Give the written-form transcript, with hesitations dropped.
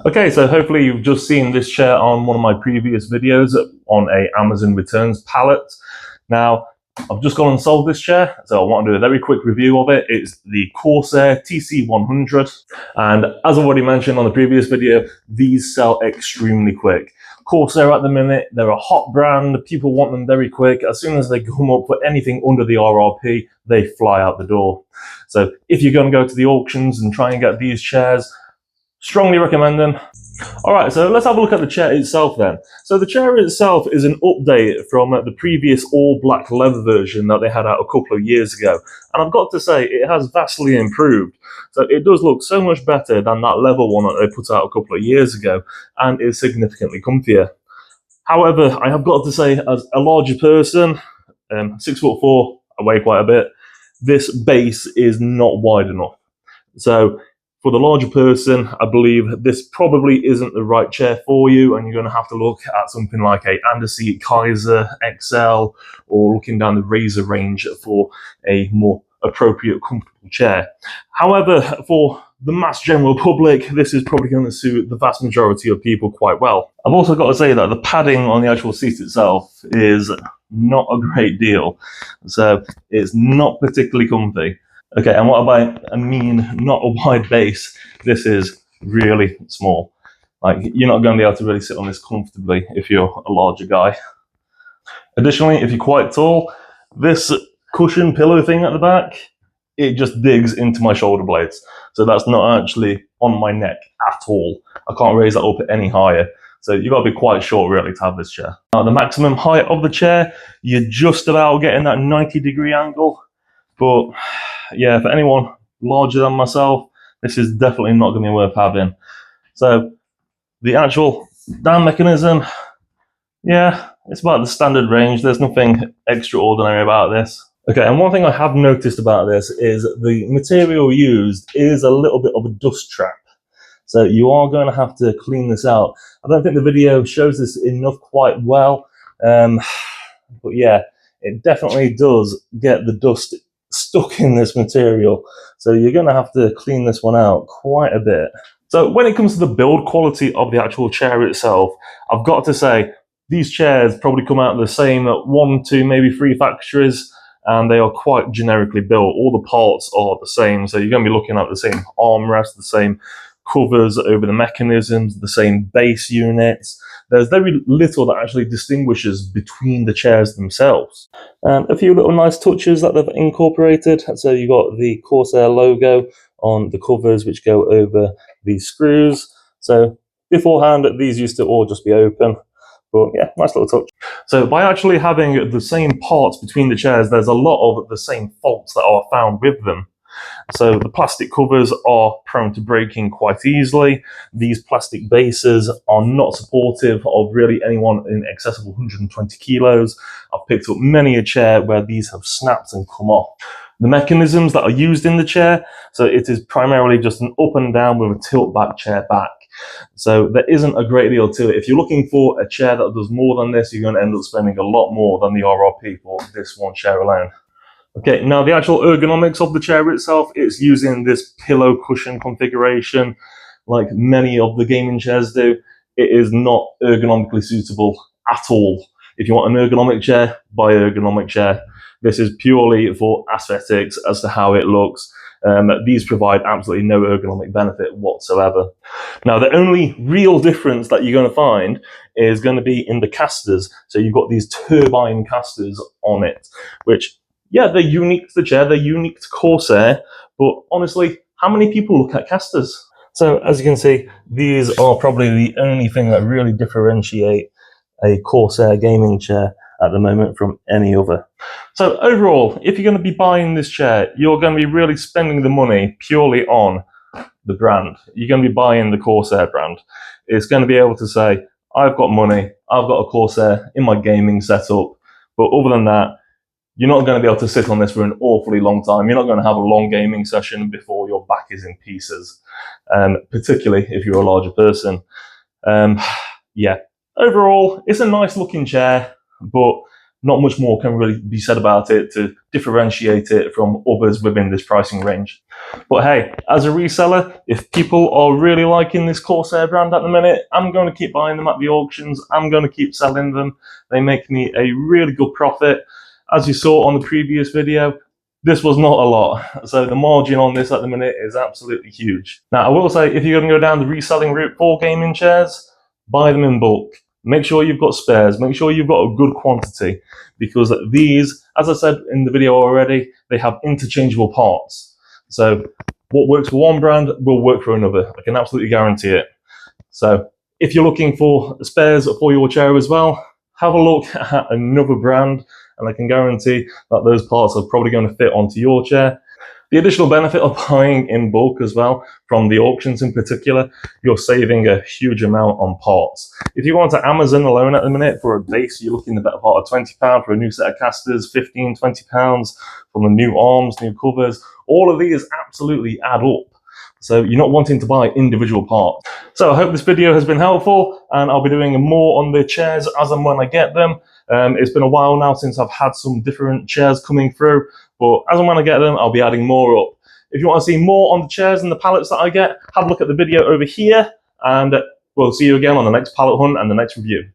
Okay, so hopefully you've just seen this chair on one of my previous videos on a Amazon returns pallet. Now, I've just gone and sold this chair, so I want to do a very quick review of it. It's the Corsair TC100, and as I've already mentioned on the previous video, these sell extremely quick. Corsair at the minute, they're a hot brand, people want them very quick. As soon as they come up for anything under the RRP, they fly out the door. So if you're going to go to the auctions and try and get these chairs, strongly recommend them. Alright, so let's have a look at the chair itself then. So the chair itself is an update from the previous all black leather version that they had out a couple of years ago. And I've got to say, it has vastly improved. So it does look so much better than that leather one that they put out a couple of years ago, and is significantly comfier. However, I have got to say, as a larger person, 6'4", I weigh quite a bit, this base is not wide enough. So for the larger person, I believe this probably isn't the right chair for you, and you're going to have to look at something like a Underseat Kaiser XL, or looking down the Razor range for a more appropriate, comfortable chair. However, for the mass general public, this is probably going to suit the vast majority of people quite well. I've also got to say that the padding on the actual seat itself is not a great deal, so it's not particularly comfy. Okay, and what I mean not a wide base, this is really small. Like, you're not going to be able to really sit on this comfortably if you're a larger guy. Additionally, if you're quite tall, this cushion pillow thing at the back, it just digs into my shoulder blades. So that's not actually on my neck at all. I can't raise that up any higher. So you've got to be quite short really to have this chair. Now, the maximum height of the chair, you're just about getting that 90-degree angle. But yeah, for anyone larger than myself, this is definitely not going to be worth having. So the actual down mechanism, yeah, it's about the standard range. There's nothing extraordinary about this. Okay, and one thing I have noticed about this is the material used is a little bit of a dust trap. So you are going to have to clean this out. I don't think the video shows this enough quite well. But yeah, it definitely does get the dust stuck in this material. So you're going to have to clean this one out quite a bit. So when it comes to the build quality of the actual chair itself, I've got to say, these chairs probably come out of the same 1, 2, maybe 3 factories, and they are quite generically built. All the parts are the same, so you're going to be looking at the same armrest, the same covers over the mechanisms, the same base units. There's very little that actually distinguishes between the chairs themselves. And a few little nice touches that they've incorporated. So you've got the Corsair logo on the covers, which go over these screws. So beforehand, these used to all just be open. But yeah, nice little touch. So by actually having the same parts between the chairs, there's a lot of the same faults that are found with them. So the plastic covers are prone to breaking quite easily. These plastic bases are not supportive of really anyone in excess of 120 kilos. I've picked up many a chair where these have snapped and come off. The mechanisms that are used in the chair, so it is primarily just an up and down with a tilt back chair back. So there isn't a great deal to it. If you're looking for a chair that does more than this, you're going to end up spending a lot more than the RRP for this one chair alone. Okay, now the actual ergonomics of the chair itself, it's using this pillow cushion configuration like many of the gaming chairs do. It is not ergonomically suitable at all. If you want an ergonomic chair, buy an ergonomic chair. This is purely for aesthetics as to how it looks. These provide absolutely no ergonomic benefit whatsoever. Now, the only real difference that you're going to find is going to be in the casters. So you've got these turbine casters on it, which, yeah, they're unique to the chair, they're unique to Corsair, but honestly, how many people look at casters? So as you can see, these are probably the only thing that really differentiate a Corsair gaming chair at the moment from any other. So overall, if you're going to be buying this chair, you're going to be really spending the money purely on the brand. You're going to be buying the Corsair brand. It's going to be able to say, I've got money, I've got a Corsair in my gaming setup, but other than that, you're not going to be able to sit on this for an awfully long time. You're not going to have a long gaming session before your back is in pieces, particularly if you're a larger person. Yeah, overall, it's a nice looking chair, but Not much more can really be said about it to differentiate it from others within this pricing range. But hey, as a reseller, if people are really liking this Corsair brand at the minute, I'm going to keep buying them at the auctions. I'm going to keep selling them. They make me a really good profit. As you saw on the previous video, this was not a lot. So the margin on this at the minute is absolutely huge. Now, I will say, if you're going to go down the reselling route for gaming chairs, buy them in bulk. Make sure you've got spares. Make sure you've got a good quantity, because these, as I said in the video already, they have interchangeable parts. So what works for one brand will work for another. I can absolutely guarantee it. So if you're looking for spares for your chair as well, have a look at another brand, and I can guarantee that those parts are probably going to fit onto your chair. The additional benefit of buying in bulk as well, from the auctions in particular, you're saving a huge amount on parts. If you go onto Amazon alone at the minute for a base, you're looking at the better part of £20 for a new set of casters, £15, £20 for the new arms, new covers. All of these absolutely add up. So you're not wanting to buy individual parts. So I hope this video has been helpful, and I'll be doing more on the chairs as and when I get them. It's been a while now since I've had some different chairs coming through, but as and when I get them, I'll be adding more up. If you want to see more on the chairs and the pallets that I get, have a look at the video over here, and we'll see you again on the next pallet hunt and the next review.